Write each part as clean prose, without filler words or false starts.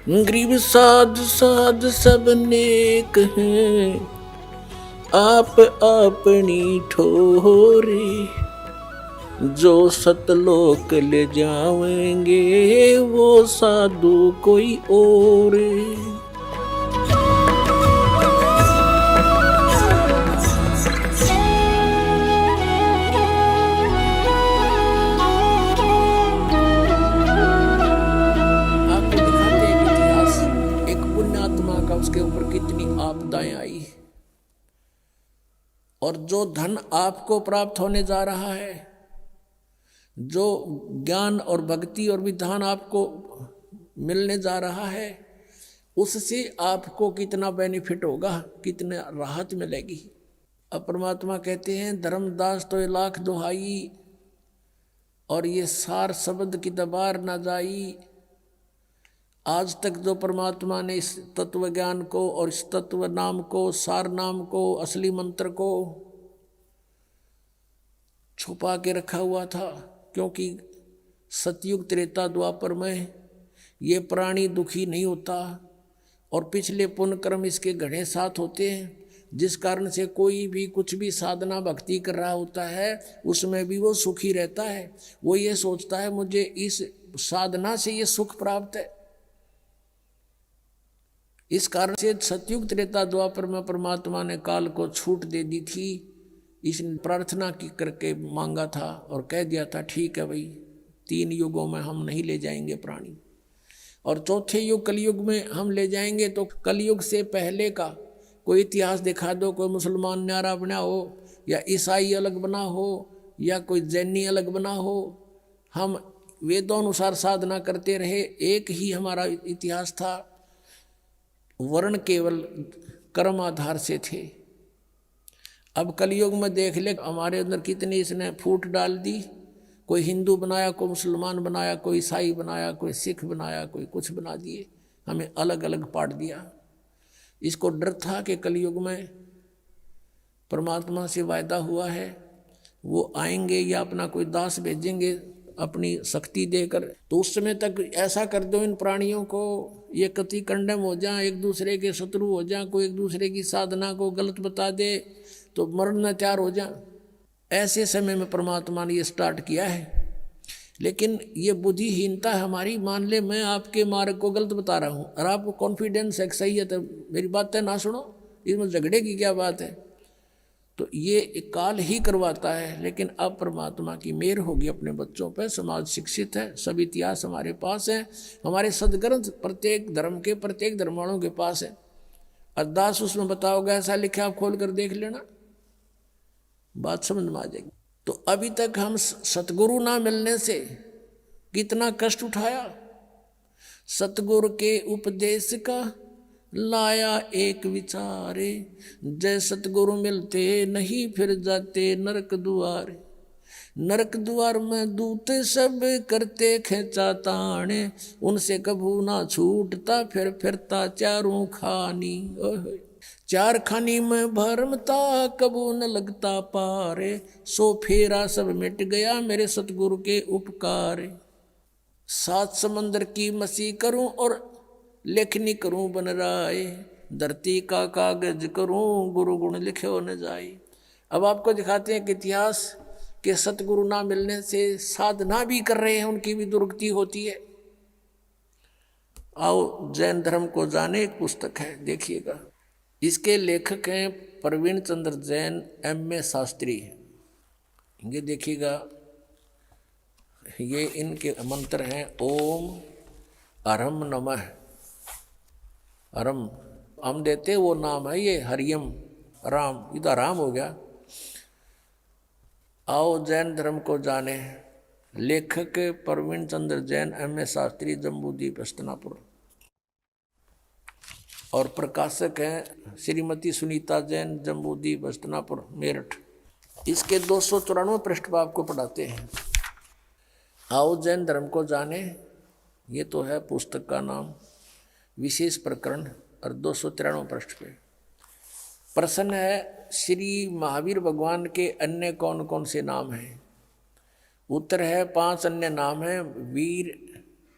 गरीब साध साध सब नेक हैं, आप अपनी ठोरे। जो सतलोक ले जावेंगे वो साधु कोई और। उसके ऊपर कितनी आपदाएं आई, और जो धन आपको प्राप्त होने जा रहा है, जो ज्ञान और भक्ति और विधान आपको मिलने जा रहा है, उससे आपको कितना बेनिफिट होगा, कितना राहत मिलेगी। अब परमात्मा कहते हैं धर्मदास तो 1,00,000 दुहाई, और ये सार शब्द की दबार ना जाई। आज तक जो परमात्मा ने इस तत्व ज्ञान को और इस तत्व नाम को, सार नाम को, असली मंत्र को छुपा के रखा हुआ था, क्योंकि सतयुग त्रेता द्वापर में ये प्राणी दुखी नहीं होता, और पिछले पुण्य कर्म इसके घने साथ होते हैं, जिस कारण से कोई भी कुछ भी साधना भक्ति कर रहा होता है उसमें भी वो सुखी रहता है। वो ये सोचता है मुझे इस साधना से ये सुख प्राप्त है। इस कारण से सतयुग त्रेता द्वापर में परमात्मा ने काल को छूट दे दी थी। इसने प्रार्थना की करके मांगा था और कह दिया था ठीक है भाई, 3 युगों में हम नहीं ले जाएंगे प्राणी, और चौथे युग कलयुग में हम ले जाएंगे। तो कलयुग से पहले का कोई इतिहास दिखा दो, कोई मुसलमान न्यारा बना हो, या ईसाई अलग बना हो, या कोई जैनी अलग बना हो। हम वेदों अनुसार साधना करते रहे, एक ही हमारा इतिहास था। वर्ण केवल कर्म आधार से थे। अब कलयुग में देख ले हमारे अंदर कितनी इसने फूट डाल दी। कोई हिंदू बनाया, कोई मुसलमान बनाया, कोई ईसाई बनाया, कोई सिख बनाया, कोई कुछ बना दिए, हमें अलग अलग पाट दिया। इसको डर था कि कलयुग में परमात्मा से वायदा हुआ है वो आएंगे या अपना कोई दास भेजेंगे अपनी शक्ति देकर, तो उस समय तक ऐसा कर दो इन प्राणियों को ये कति कंडम हो जाए, एक दूसरे के शत्रु हो जाए, कोई एक दूसरे की साधना को गलत बता दे तो मरना तैयार हो जाए। ऐसे समय में परमात्मा ने ये स्टार्ट किया है। लेकिन ये बुद्धिहीनता हमारी, मान ले मैं आपके मार्ग को गलत बता रहा हूँ और आपको कॉन्फिडेंस है सही है, तो मेरी बातें ना सुनो, इसमें झगड़े की क्या बात है। तो ये काल ही करवाता है। लेकिन अब परमात्मा की मेहर होगी अपने बच्चों पर, समाज शिक्षित है, सब इतिहास हमारे पास है, हमारे सदग्रंथ प्रत्येक धर्म के, प्रत्येक धर्म वालों के पास है। अरदास उसमें बताओगे ऐसा लिखा, आप खोल कर देख लेना, बात समझ में आ जाएगी। तो अभी तक हम सतगुरु ना मिलने से कितना कष्ट उठाया। सतगुरु के उपदेश का लाया एक विचारे, जय सतगुरु मिलते नहीं फिर जाते नरक द्वार। नरक द्वार में दूत सब करते खेचा ताने, उनसे कभू ना छूटता फिर फिरता चारों खानी। चार खानी में भरमता कबू न लगता पारे, सो फेरा सब मिट गया मेरे सतगुरु के उपकार। 7 समंदर की मसी करूं और लेखनी करूं बन राय, धरती का कागज करूं गुरु गुण लिखे न जाए। अब आपको दिखाते हैं कि इतिहास के सतगुरु ना मिलने से साधना भी कर रहे हैं उनकी भी दुर्गति होती है। आओ जैन धर्म को जाने, एक पुस्तक है देखिएगा, इसके लेखक हैं प्रवीण चंद्र जैन, M.A. शास्त्री। ये देखिएगा, ये इनके मंत्र हैं ओम अरम नमः। अरम हम देते वो नाम है, ये हरियम राम, इधर राम हो गया। आओ जैन धर्म को जाने, लेखक प्रवीण चंद्र जैन, M.A. शास्त्री, जम्बूद्वीप हस्तिनापुर, और प्रकाशक हैं श्रीमती सुनीता जैन, जम्बूद्वीप हस्तिनापुर मेरठ। इसके 294 पृष्ठ पर आपको पढ़ाते हैं। आओ जैन धर्म को जाने, ये तो है पुस्तक का नाम, विशेष प्रकरण, और 293 पृष्ठ पे प्रश्न है श्री महावीर भगवान के अन्य कौन कौन से नाम हैं। उत्तर है 5 अन्य नाम हैं, वीर,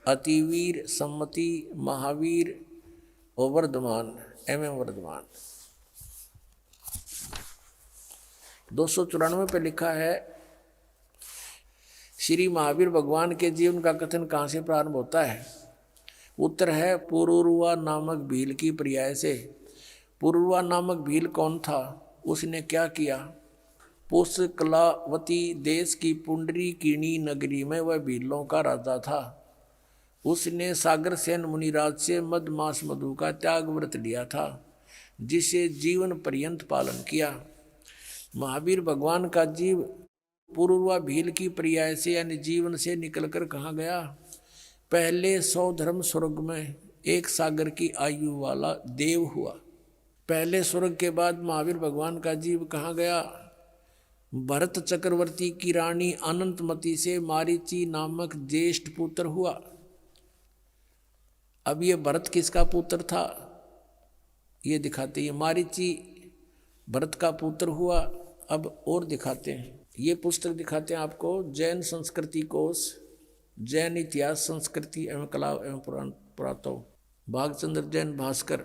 अतिवीर, सम्मति, महावीर और वर्धमान, वर्धमान। 294 पे लिखा है, श्री महावीर भगवान के जीवन का कथन कहाँ से प्रारंभ होता है? उत्तर है पुरुरवा नामक भील की पर्याय से। पुरुरवा नामक भील कौन था? उसने क्या किया? पुष्कलावती देश की पुंडरीकिणी नगरी में वह भीलों का राजा था। उसने सागरसेन मुनिराज से मधमास मधु का त्याग व्रत लिया था, जिसे जीवन पर्यंत पालन किया। महावीर भगवान का जीव पूर्वा भील की पर्याय से यानी जीवन से निकलकर कहाँ गया? पहले 100 धर्म स्वर्ग में एक सागर की आयु वाला देव हुआ। पहले स्वर्ग के बाद महावीर भगवान का जीव कहाँ गया? भरत चक्रवर्ती की रानी अनंतमती से मारीची नामक ज्येष्ठ पुत्र हुआ। अब ये भरत किसका पुत्र था ये दिखाते हैं। मारीची भरत का पुत्र हुआ। अब और दिखाते हैं, ये पुस्तक दिखाते हैं आपको, जैन संस्कृति कोश, जैन इतिहास संस्कृति एवं कला एवं पुरातत्व, भागचंद्र जैन भास्कर।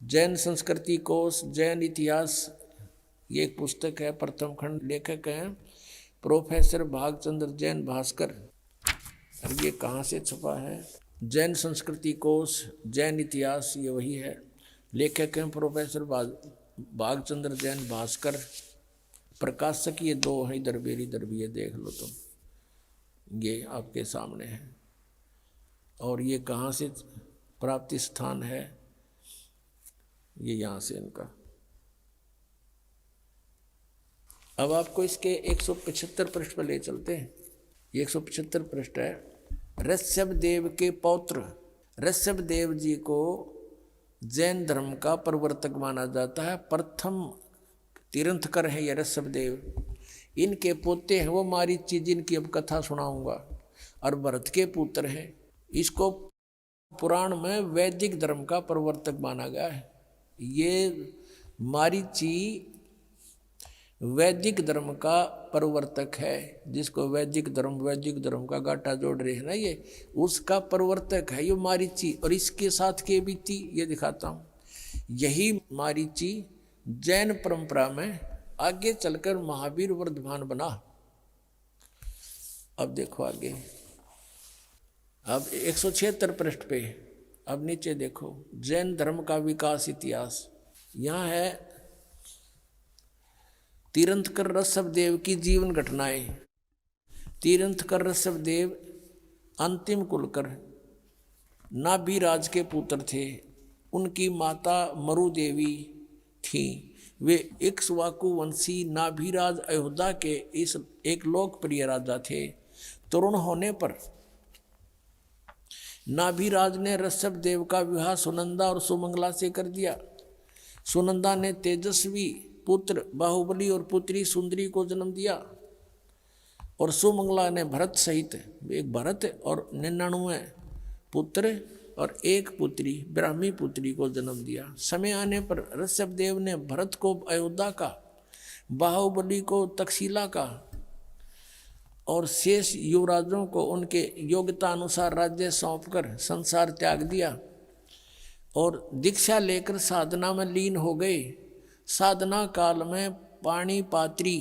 जैन संस्कृति कोश, जैन इतिहास, ये एक पुस्तक है, प्रथम खंड, लेखक हैं प्रोफेसर भागचंद्र जैन भास्कर। और ये कहाँ से छपा है? जैन संस्कृति कोश, जैन इतिहास, ये वही है। लेखक हैं प्रोफेसर भागचंद्र जैन भास्कर। प्रकाशक ये दो हैं, इधर भी ये देख लो तुम, ये आपके सामने है। और ये कहाँ से प्राप्ति स्थान है? ये यहाँ से इनका। अब आपको इसके 175 पृष्ठ पर ले चलते हैं। ये 175 पृष्ठ है। ऋषभ देव के पौत्र ऋषभ देव जी को जैन धर्म का प्रवर्तक माना जाता है। प्रथम तीर्थंकर है ये ऋषभ देव। इनके पोते हैं वो मारीची, जिनकी अब कथा सुनाऊंगा, और भरत के पुत्र हैं। इसको पुराण में वैदिक धर्म का प्रवर्तक माना गया है। ये मारीची वैदिक धर्म का प्रवर्तक है, जिसको वैदिक धर्म का गाटा जोड़ रहे हैं ना, ये उसका प्रवर्तक है ये मारीची। और इसके साथ के बीती ये दिखाता हूँ। यही मारीची जैन परंपरा में आगे चलकर महावीर वर्धमान बना। अब देखो आगे, अब 176 पृष्ठ पे, अब नीचे देखो, जैन धर्म का विकास इतिहास। यहाँ है तीर्थंकर ऋषभ देव की जीवन घटनाएं। तीर्थंकर ऋषभ देव अंतिम कुलकर नाभिराज के पुत्र थे। उनकी माता मरु देवी थी। वे इक्ष्वाकु वंशी नाभिराज अयोध्या के इस एक लोकप्रिय राजा थे। तरुण होने पर नाभिराज ने ऋषभ देव का विवाह सुनंदा और सुमंगला से कर दिया। सुनंदा ने तेजस्वी पुत्र बाहुबली और पुत्री सुंदरी को जन्म दिया, और सुमंगला ने भरत सहित एक भरत और 99 पुत्र और एक पुत्री ब्राह्मी पुत्री को जन्म दिया। समय आने पर ऋषभ देव ने भरत को अयोध्या का, बाहुबली को तक्षशिला का और शेष युवराजों को उनके योग्यता अनुसार राज्य सौंपकर संसार त्याग दिया और दीक्षा लेकर साधना में लीन हो गए। साधना काल में पाणिपात्री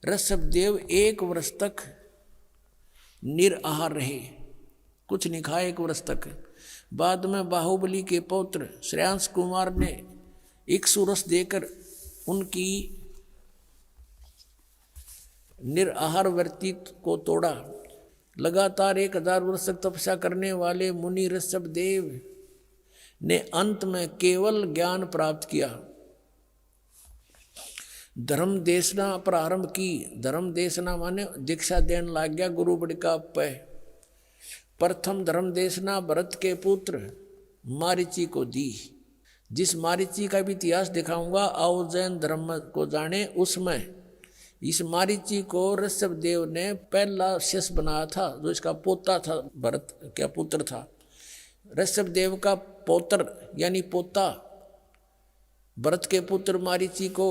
ऋषभ देव 1 वर्ष तक निराहार रहे, कुछ नहीं खाए 1 वर्ष तक। बाद में बाहुबली के पौत्र श्रेयांश कुमार ने इक्ष्वाकु देकर उनकी निराहार वृत्ति को तोड़ा। लगातार 1000 वर्ष तक तपस्या करने वाले मुनि ऋषभ देव ने अंत में केवल ज्ञान प्राप्त किया। धर्म देशना प्रारंभ की। धर्म देशना माने दीक्षा देने लग गया गुरु बड़ी का पे। प्रथम धर्म देशना भरत के पुत्र मारीची को दी। जिस मारीची का भी इतिहास दिखाऊंगा, आओ जैन धर्म को जाने। उसमें इस मारीची को ऋषभ देव ने पहला शिष्य बनाया था, जो इसका पोता था, भरत का पुत्र था। ऋषभ देव का पौत्र यानी पोता भरत के पुत्र मारीची को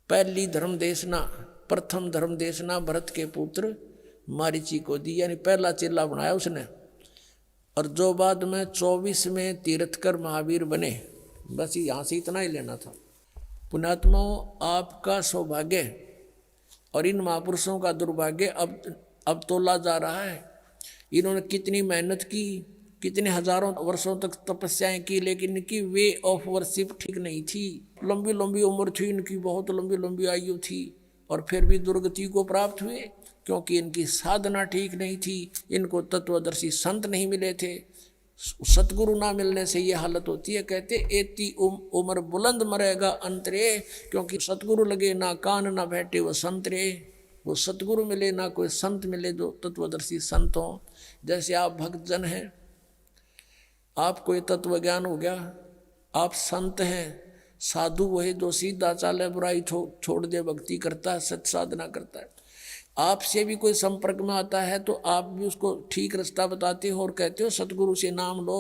पहली धर्म देशना, प्रथम धर्म देशना भरत के पुत्र मारीची को दी, यानी पहला चेला बनाया उसने। और जो बाद में 24 में तीर्थकर महावीर बने। बस यहाँ से इतना ही लेना था। पुण्यात्माओं, आपका सौभाग्य और इन महापुरुषों का दुर्भाग्य अब तोला जा रहा है। इन्होंने कितनी मेहनत की, कितने हजारों वर्षों तक तपस्याएं की, लेकिन इनकी वे ऑफ वर्शिप ठीक नहीं थी। लंबी लंबी उम्र थी इनकी, बहुत लंबी लंबी आयु थी, और फिर भी दुर्गति को प्राप्त हुए, क्योंकि इनकी साधना ठीक नहीं थी। इनको तत्वदर्शी संत नहीं मिले थे। सतगुरु ना मिलने से ये हालत होती है। कहते एती उम्र बुलंद मरेगा अंतरे, क्योंकि सतगुरु लगे ना कान ना बैठे वो संतरे। वो सतगुरु मिले ना कोई संत मिले जो तत्वदर्शी संत हों। जैसे आप भक्तजन हैं, आपको ये तत्व ज्ञान हो गया, आप संत हैं। साधु वही जो सीधा चाले, बुराई छोड़ दे, भक्ति करता है, सत साधना करता है। आपसे भी कोई संपर्क में आता है तो आप भी उसको ठीक रास्ता बताते हो और कहते हो सतगुरु से नाम लो।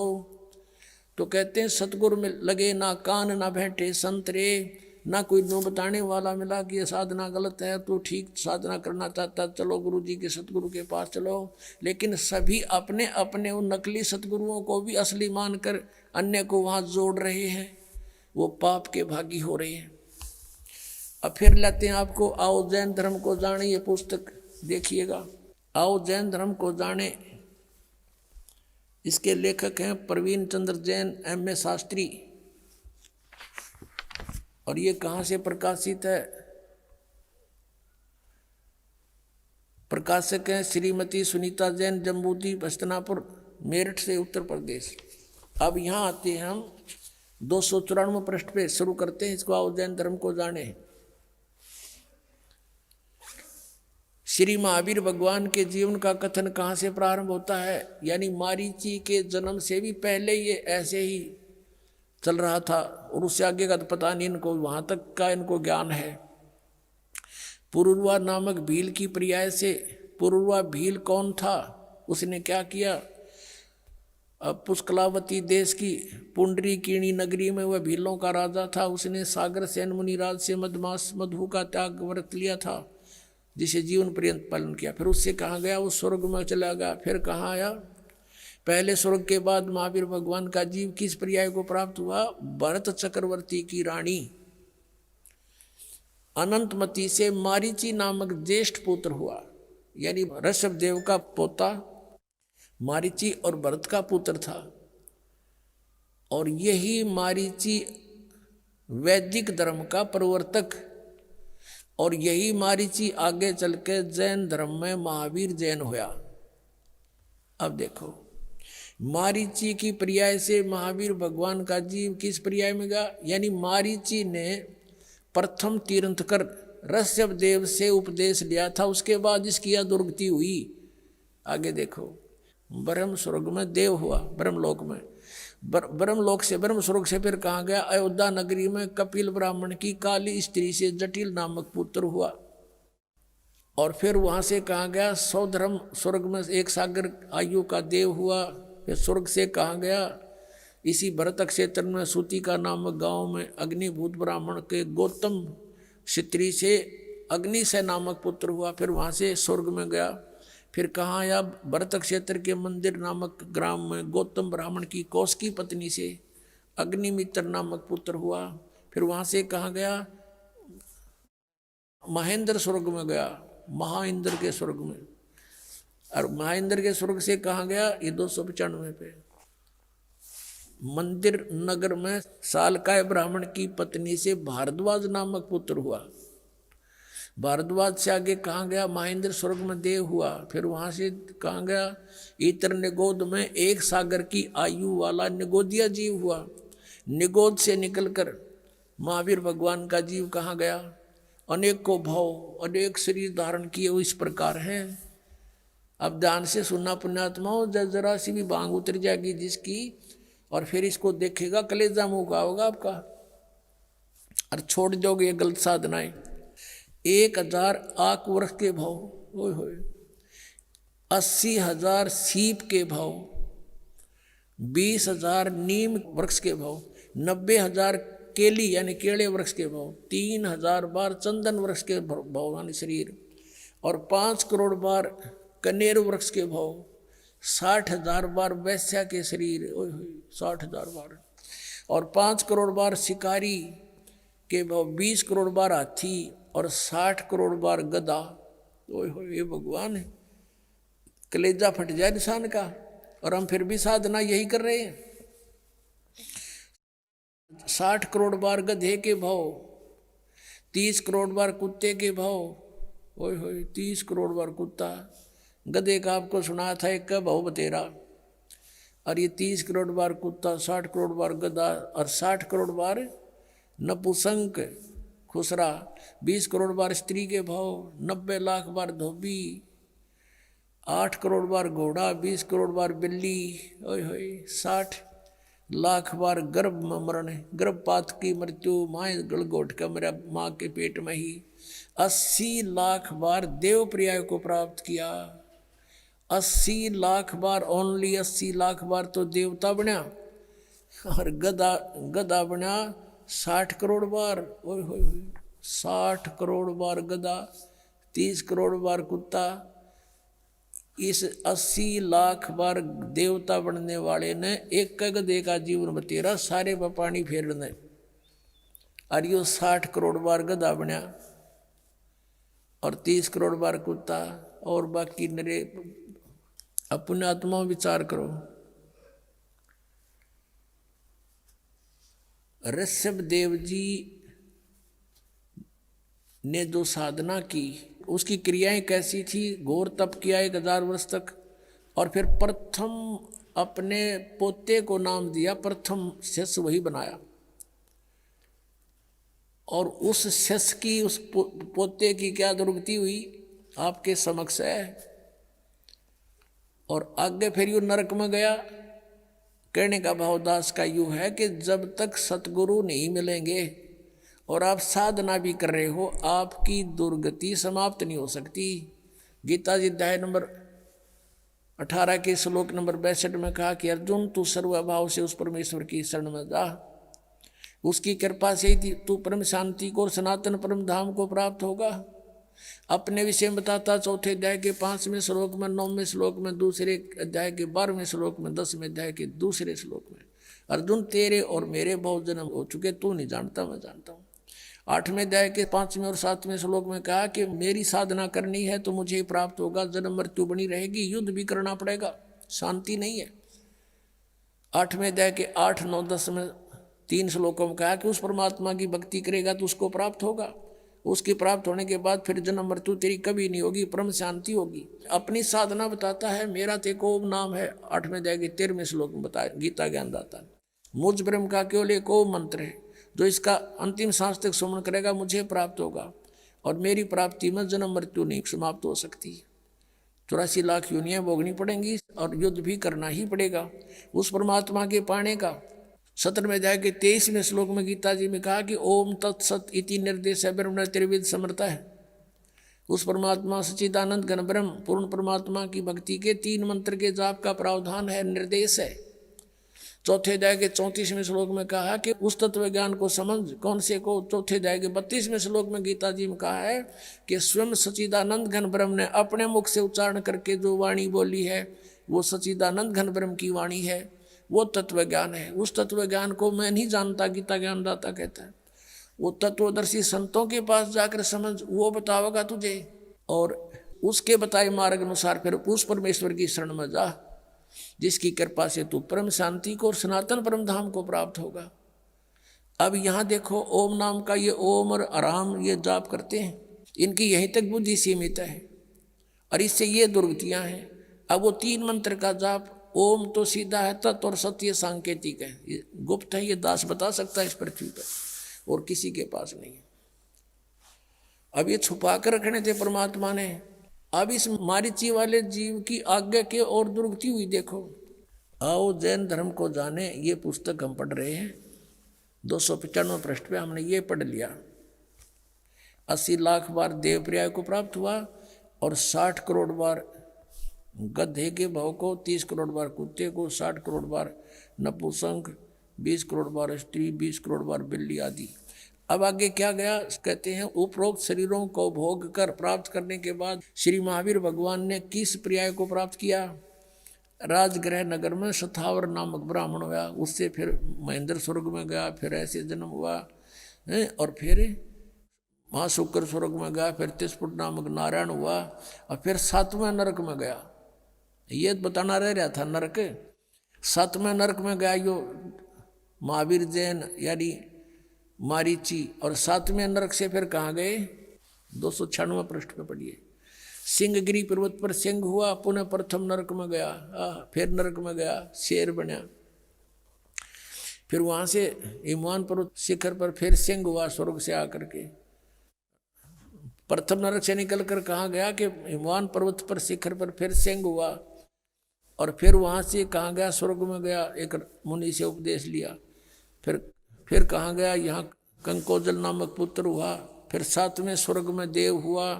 तो कहते हैं सतगुरु में लगे ना कान ना बैठे संतरे, ना कोई नो बताने वाला मिला कि ये साधना गलत है, तो ठीक साधना करना चाहता चलो गुरु जी के सतगुरु के पास चलो। लेकिन सभी अपने अपने उन नकली सतगुरुओं को भी असली मानकर अन्य को वहाँ जोड़ रहे हैं, वो पाप के भागी हो रहे हैं। अब फिर लाते हैं आपको आओ जैन धर्म को जाने, ये पुस्तक देखिएगा, आओ जैन धर्म को जाने। इसके लेखक हैं प्रवीण चंद्र जैन, M.A. शास्त्री। और ये कहाँ से प्रकाशित है? प्रकाशक हैं श्रीमती सुनीता जैन, जम्बूद्वीप हस्तनापुर, मेरठ से, उत्तर प्रदेश। अब यहाँ आते हैं हम 294 पृष्ठ पे शुरू करते हैं इसको, आओ जैन धर्म को जाने। श्री महावीर भगवान के जीवन का कथन कहाँ से प्रारंभ होता है? यानी मारीची के जन्म से भी पहले ये ऐसे ही चल रहा था, और उससे आगे का तो पता नहीं इनको, वहाँ तक का इनको ज्ञान है। पुरुरवा नामक भील की पर्याय से, पुरुरवा भील कौन था? उसने क्या किया? अब पुष्कलावती देश की पुंडरीकीणी नगरी में वह भीलों का राजा था। उसने सागर सेन मुनिराज से मधमास मधु का त्याग व्रत लिया था, जिसे जीवन पर्यंत पालन किया। फिर उससे कहाँ गया? वो स्वर्ग में चला गया। फिर कहाँ आया? पहले स्वर्ग के बाद महावीर भगवान का जीव किस पर्याय को प्राप्त हुआ? भरत चक्रवर्ती की रानी अनंतमती से मारीची नामक ज्येष्ठ पुत्र हुआ। यानी ऋषभ देव का पोता मारीची और भरत का पुत्र था। और यही मारीची वैदिक धर्म का प्रवर्तक, और यही मारीची आगे चल के जैन धर्म में महावीर जैन हुआ। अब देखो, मारीची की पर्याय से महावीर भगवान का जीव किस पर्याय में गया? यानी मारीची ने प्रथम तीर्थंकर ऋषभ देव से उपदेश लिया था, उसके बाद इसकी दुर्गति हुई। आगे देखो, ब्रह्म स्वर्ग में देव हुआ, ब्रह्मलोक में, ब्रह्मलोक से ब्रह्म स्वर्ग से फिर कहाँ गया? अयोध्या नगरी में कपिल ब्राह्मण की काली स्त्री से जटिल नामक पुत्र हुआ। और फिर वहाँ से कहाँ गया? सौधर्म स्वर्ग में एक सागर आयु का देव हुआ। फिर स्वर्ग से कहाँ गया? इसी भरत क्षेत्र में सूतिका नामक गांव में अग्निभूत ब्राह्मण के गौतम स्त्री से अग्निशय नामक पुत्र हुआ। फिर वहाँ से स्वर्ग में गया। फिर कहाँ आया? भरत क्षेत्र के मंदिर नामक ग्राम में गौतम ब्राह्मण की कौशिकी पत्नी से अग्निमित्र नामक पुत्र हुआ। फिर वहाँ से कहाँ गया? महेंद्र स्वर्ग में गया, महाइंद्र के स्वर्ग में। और महेंद्र के स्वर्ग से कहाँ गया? ये 295 पे मंदिर नगर में सालकाय ब्राह्मण की पत्नी से भारद्वाज नामक पुत्र हुआ। भारद्वाज से आगे कहाँ गया? महेंद्र स्वर्ग में देव हुआ। फिर वहाँ से कहाँ गया? इतर निगोद में एक सागर की आयु वाला निगोदिया जीव हुआ। निगोद से निकलकर महावीर भगवान का जीव कहाँ गया? अनेक को भाव, अनेक शरीर धारण किए वो इस प्रकार है। अब ध्यान से सुनना पुण्यात्माओं, जरा सी भी बांग उतर जाएगी जिसकी, और फिर इसको देखेगा कलेजा मुँह का होगा आपका, और छोड़ दोगे ये गलत साधनाएं। 1000 आक वृक्ष के भाव, ओए होए, 80,000 सीप के भाव, 20,000 नीम वृक्ष के भाव, 90,000 केली यानी केले वृक्ष के भाव, 3,000 बार चंदन वृक्ष के भाव यानी शरीर, और 5 करोड़ बार कनेर वृक्ष के भाव, 60,000 बार वैश्या के शरीर, 60,000 बार, और 5 करोड़ बार शिकारी के भाव, 20 करोड़ बार हाथी और 60 करोड़ बार गधा। ओए हो, ये भगवान है, कलेजा फट जाए इंसान का। और हम फिर भी साधना यही कर रहे हैं। 60 करोड़ बार गधे के भाव, 30 करोड़ बार कुत्ते के भाव। ओए होए, 30 करोड़ बार कुत्ता, गधे का आपको सुना था एक का भाव बतेरा, और ये 30 करोड़ बार कुत्ता, 60 करोड़ बार गधा और 60 करोड़ बार नपुसंक खुसरा, 20 करोड़ बार स्त्री के भाव, 90 लाख बार धोबी, 8 करोड़ बार घोड़ा, 20 करोड़ बार बिल्ली। ओए होए, 60 लाख बार गर्भ में मरण, गर्भपात की मृत्यु, माँ गल घोट का मेरा माँ के पेट में ही। 80 लाख बार देव पर्याय को प्राप्त किया, 80 लाख बार, ओनली 80 लाख बार तो देवता बना, और गधा बना 60 करोड़ बार। ओए होए, 60 करोड़ बार गधा, 30 करोड़ बार कुत्ता। इस 80 लाख बार देवता बनने वाले ने एक गधे का जीवन बतेरा, सारे पर पानी फेरने, और यो 60 करोड़ बार गधा बना और 30 करोड़ बार कुत्ता। और बाकी नरे अपने आत्मा विचार करो। ऋषभ देव जी ने जो साधना की, उसकी क्रियाएं कैसी थी? घोर तप किया 1000 वर्ष तक, और फिर प्रथम अपने पोते को नाम दिया, प्रथम शिष्य वही बनाया, और उस शिष्य की, उस पोते की क्या दुर्गति हुई आपके समक्ष है। और आगे फिर यू नरक में गया। कहने का भावदास का यूँ है कि जब तक सतगुरु नहीं मिलेंगे और आप साधना भी कर रहे हो, आपकी दुर्गति समाप्त नहीं हो सकती। गीता जी अध्याय नंबर 18 के श्लोक नंबर 62 में कहा कि अर्जुन, तू सर्वभाव से उस परमेश्वर की शरण में जा, उसकी कृपा से ही तू परम शांति को और सनातन परम धाम को प्राप्त होगा। अपने विषय में बताता 4थे अध्याय के 5वें श्लोक में, 9वें श्लोक में, दूसरे अध्याय के 12वें श्लोक में, 10वें अध्याय के दूसरे श्लोक में, अर्जुन तेरे और मेरे बहुत जन्म हो चुके, तू नहीं जानता, मैं जानता हूँ। 8वें अध्याय के 5वें और 7वें श्लोक में कहा कि मेरी साधना करनी है तो मुझे प्राप्त होगा, जन्म मृत्यु बनी रहेगी, युद्ध भी करना पड़ेगा, शांति नहीं है। 8वें अध्याय के 8, 9, 10 में 3 श्लोकों में कहा कि उस परमात्मा की भक्ति करेगा तो उसको प्राप्त होगा, उसके प्राप्त होने के बाद फिर जन्म मृत्यु तेरी कभी नहीं होगी, परम शांति होगी। अपनी साधना बताता है, मेरा तेको ओम नाम है। 8वें अध्याय के 13वें श्लोक में बताया गीता ज्ञानदाता, मुझ ब्रह्म का केवल एक ओम मंत्र है, जो इसका अंतिम सांस तक सुमन करेगा मुझे प्राप्त होगा, और मेरी प्राप्ति में जन्म मृत्यु नहीं समाप्त हो सकती। 84 लाख योनियां भोगनी पड़ेंगी और युद्ध भी करना ही पड़ेगा उस परमात्मा के पाने का। 17वें अध्याय के 23वें श्लोक में गीता जी में कहा कि ओम तत्सत इति निर्देश है ब्रह्म त्रिविध समर्थ है। उस परमात्मा सच्चिदानंद घन ब्रह्म पूर्ण परमात्मा की भक्ति के 3 मंत्र के जाप का प्रावधान है, निर्देश है। 4थे अध्याय के 34वें श्लोक में कहा कि उस तत्व ज्ञान को समझ, कौन से को? 4थे अध्याय के 32वें श्लोक में गीता जी में कहा है कि स्वयं सच्चिदानंद घन ब्रह्म ने अपने मुख से उच्चारण करके जो वाणी बोली है वो सच्चिदानंद घन ब्रह्म की वाणी है, वो तत्व ज्ञान है। उस तत्व ज्ञान को मैं नहीं जानता, गीता ज्ञानदाता कहता है, वो तत्वदर्शी संतों के पास जाकर समझ, वो बताओगा तुझे, और उसके बताए मार्ग अनुसार फिर उस परमेश्वर की शरण में जा, जिसकी कृपा से तू परम शांति को और सनातन परम धाम को प्राप्त होगा। अब यहाँ देखो, ओम नाम का ये ओम और आराम ये जाप करते हैं, इनकी यहीं तक बुद्धि सीमित है और इससे ये दुर्गतियाँ हैं। अब वो 3 मंत्र का जाप, ओम तो सीधा है, तत् और सत्य सांकेतिक है, ये गुप्त है, ये दास बता सकता है इस पृथ्वी पर, और किसी के पास नहीं है। अब ये छुपा कर रखने थे परमात्मा ने। अब इस मारीची वाले जीव की आज्ञा के और दुर्गति हुई। देखो, आओ जैन धर्म को जाने, ये पुस्तक हम पढ़ रहे हैं, 295 पृष्ठ पे हमने ये पढ़ लिया। 80 लाख बार देव पर्याय को प्राप्त हुआ और 60 करोड़ बार गधे के भाव को, 30 करोड़ बार कुत्ते को, 60 करोड़ बार नपुंसक, 20 करोड़ बार स्त्री, 20 करोड़ बार बिल्ली आदि। अब आगे क्या गया, कहते हैं उपरोक्त शरीरों को भोग कर प्राप्त करने के बाद श्री महावीर भगवान ने किस पर्याय को प्राप्त किया? राजगृह नगर में शतावर नामक ब्राह्मण हुआ, उससे फिर महेंद्र स्वर्ग में गया, फिर ऐसे जन्म हुआ है, और फिर महाशुक्र स्वर्ग में गया, फिर तिस्पुट नामक नारायण हुआ, और फिर 7वें नरक में गया। ये बताना रह रहा था नरक। 7वें नरक में गया यो महावीर जैन यानी मारीची, और 7वें नरक से फिर कहाँ गए? 296 पृष्ठ पे पढ़िए। सिंहगिरी पर्वत पर सिंह हुआ, पुनः प्रथम नरक में गया, फिर नरक में गया, शेर बना, फिर वहां से हिमवान पर्वत शिखर पर फिर सिंह हुआ स्वर्ग से आकर के। प्रथम नरक से निकल कर कहाँ गया कि हिमवान पर्वत पर शिखर पर फिर सिंह हुआ, और फिर वहां से कहाँ गया? स्वर्ग में गया, एक मुनि से उपदेश लिया। फिर कहाँ गया? यहाँ कंकोजल नामक पुत्र हुआ, फिर 7वें स्वर्ग में देव हुआ,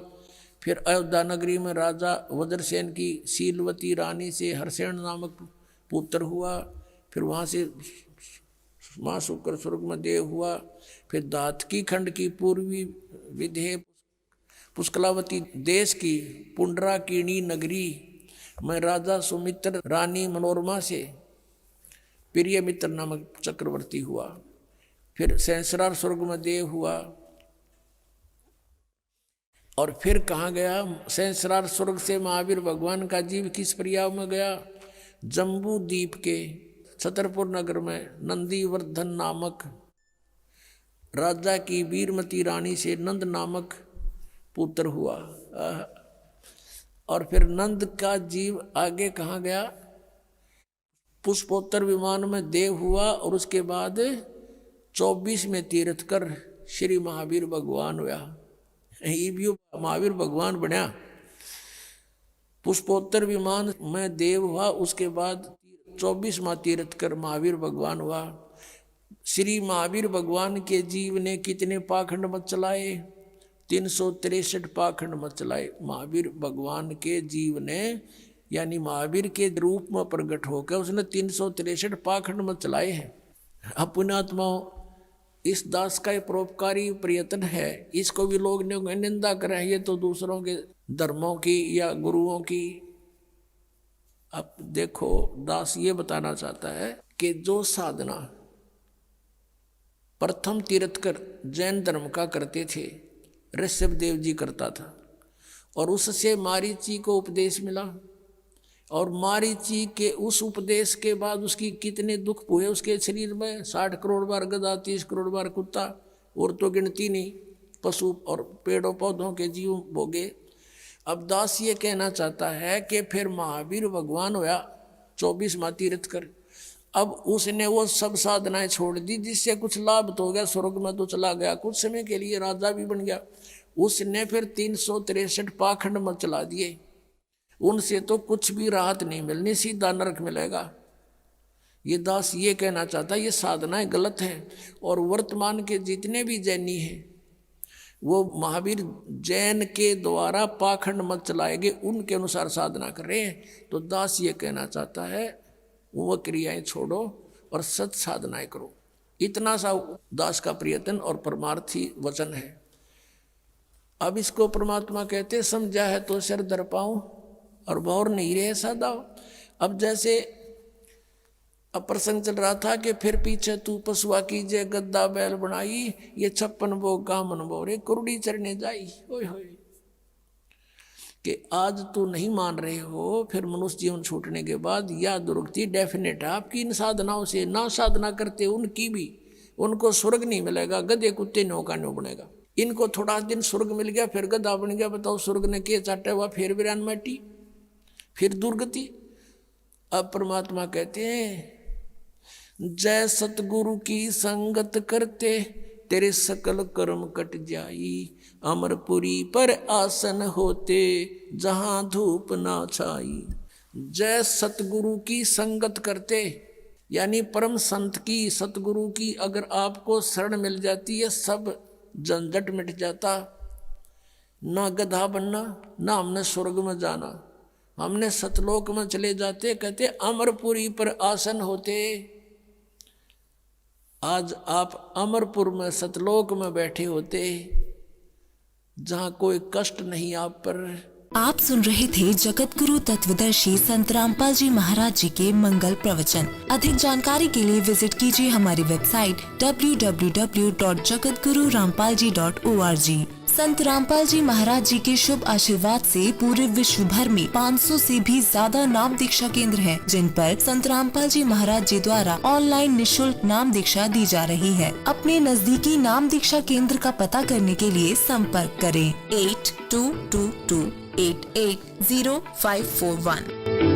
फिर अयोध्या नगरी में राजा वज्रसेन की शीलवती रानी से हरसेन नामक पुत्र हुआ, फिर वहाँ से महाशुक्र स्वर्ग में देव हुआ, फिर दातकी खंड की पूर्वी विधेय पुष्कलावती देश की पुंडराकिणी नगरी में राजा सुमित्र रानी मनोरमा से प्रिय मित्र नामक चक्रवर्ती हुआ, फिर सहस्रार स्वर्ग में देव हुआ, और फिर कहाँ गया? सहस्रार स्वर्ग से महावीर भगवान का जीव किस पर्याय में गया? जम्बू द्वीप के छतरपुर नगर में नंदीवर्धन नामक राजा की वीरमती रानी से नंद नामक पुत्र हुआ, और फिर नंद का जीव आगे कहाँ गया? पुष्पोत्तर विमान में देव हुआ, और उसके बाद 24 में तीर्थ कर श्री महावीर भगवान हुआ। महावीर भगवान बना। पुष्पोत्तर विमान में देव हुआ, उसके बाद 24वां तीर्थ कर महावीर भगवान हुआ। श्री महावीर भगवान के जीव ने कितने पाखंड मत चलाए? 363 पाखंड मत चलाए। महावीर भगवान के जीव ने यानी महावीर के रूप में प्रकट होकर उसने 363 पाखंड मत चलाए हैं। पुण्यात्माओं, इस दास का एक परोपकारी प्रयत्न है, इसको भी लोग निंदा करें, ये तो दूसरों के धर्मों की या गुरुओं की। अब देखो, दास ये बताना चाहता है कि जो साधना प्रथम तीर्थकर जैन धर्म का करते थे, ऋषभ देव जी करता था, और उससे मारीची को उपदेश मिला, और मारीची के उस उपदेश के बाद उसकी कितने दुख हुए उसके शरीर में। 60 करोड़ बार गधा, 30 करोड़ बार कुत्ता, और तो गिनती नहीं, पशु और पेड़ों पौधों के जीव भोगे। अब दास ये कहना चाहता है कि फिर महावीर भगवान हुआ 24वां तीर्थ कर। अब उसने वो सब साधनाएं छोड़ दी, जिससे कुछ लाभ तो हो गया, स्वर्ग में तो चला गया, कुछ समय के लिए राजा भी बन गया। उसने फिर 363 पाखंड मत चला दिए, उनसे तो कुछ भी राहत नहीं मिलनी, सीधा नरक मिलेगा। ये दास ये कहना चाहता है ये साधनाएं गलत हैं, और वर्तमान के जितने भी जैनी हैं वो महावीर जैन के द्वारा पाखंड मत चलाएंगे, उनके अनुसार साधना कर रहे हैं। तो दास ये कहना चाहता है वो क्रियाएं छोड़ो और सत साधनाएं करो। इतना सा दास का प्रयत्न और परमार्थी वचन है। अब इसको परमात्मा कहते समझा है तो सिर धर पाऊं और भौर नहीं रहे सदा। अब जैसे अब प्रसंग चल रहा था कि फिर पीछे तू पशुआ कीजिए गद्दा बैल बनाई, ये 56 भोग का मन बोरे कुरड़ी चरने जाई। ओए होए कि आज तू नहीं मान रहे हो, फिर मनुष्य जीवन छूटने के बाद या दुर्गति डेफिनेट है आपकी। इन साधनाओं से ना साधना करते उनकी भी, उनको स्वर्ग नहीं मिलेगा, गधे कुत्ते नौका नो बनेगा। इनको थोड़ा दिन स्वर्ग मिल गया, फिर गधा बन गया। बताओ स्वर्ग ने के चाटा हुआ, फिर वीरान माटी, फिर दुर्गति। अब परमात्मा कहते हैं जय सतगुरु की संगत करते तेरे सकल कर्म कट जाई, अमरपुरी पर आसन होते जहां धूप ना छाई। जय सतगुरु की संगत करते यानी परम संत की, सतगुरु की अगर आपको शरण मिल जाती है सब झंझट मिट जाता। ना गधा बनना, ना हमने स्वर्ग में जाना, हमने सतलोक में चले जाते। कहते अमरपुरी पर आसन होते। आज आप अमरपुर में सतलोक में बैठे होते, जहां कोई कष्ट नहीं आप पर। आप सुन रहे थे जगत गुरु तत्वदर्शी संत रामपाल जी महाराज जी के मंगल प्रवचन। अधिक जानकारी के लिए विजिट कीजिए हमारी वेबसाइट www.jagatgururampalji.org। संत रामपाल जी महाराज जी के शुभ आशीर्वाद से पूरे विश्व भर में 500 से भी ज्यादा नाम दीक्षा केंद्र हैं, जिन पर संत रामपाल जी महाराज जी द्वारा ऑनलाइन निशुल्क नाम दीक्षा दी जा रही है। अपने नजदीकी नाम दीक्षा केंद्र का पता करने के लिए संपर्क करें 8222880541।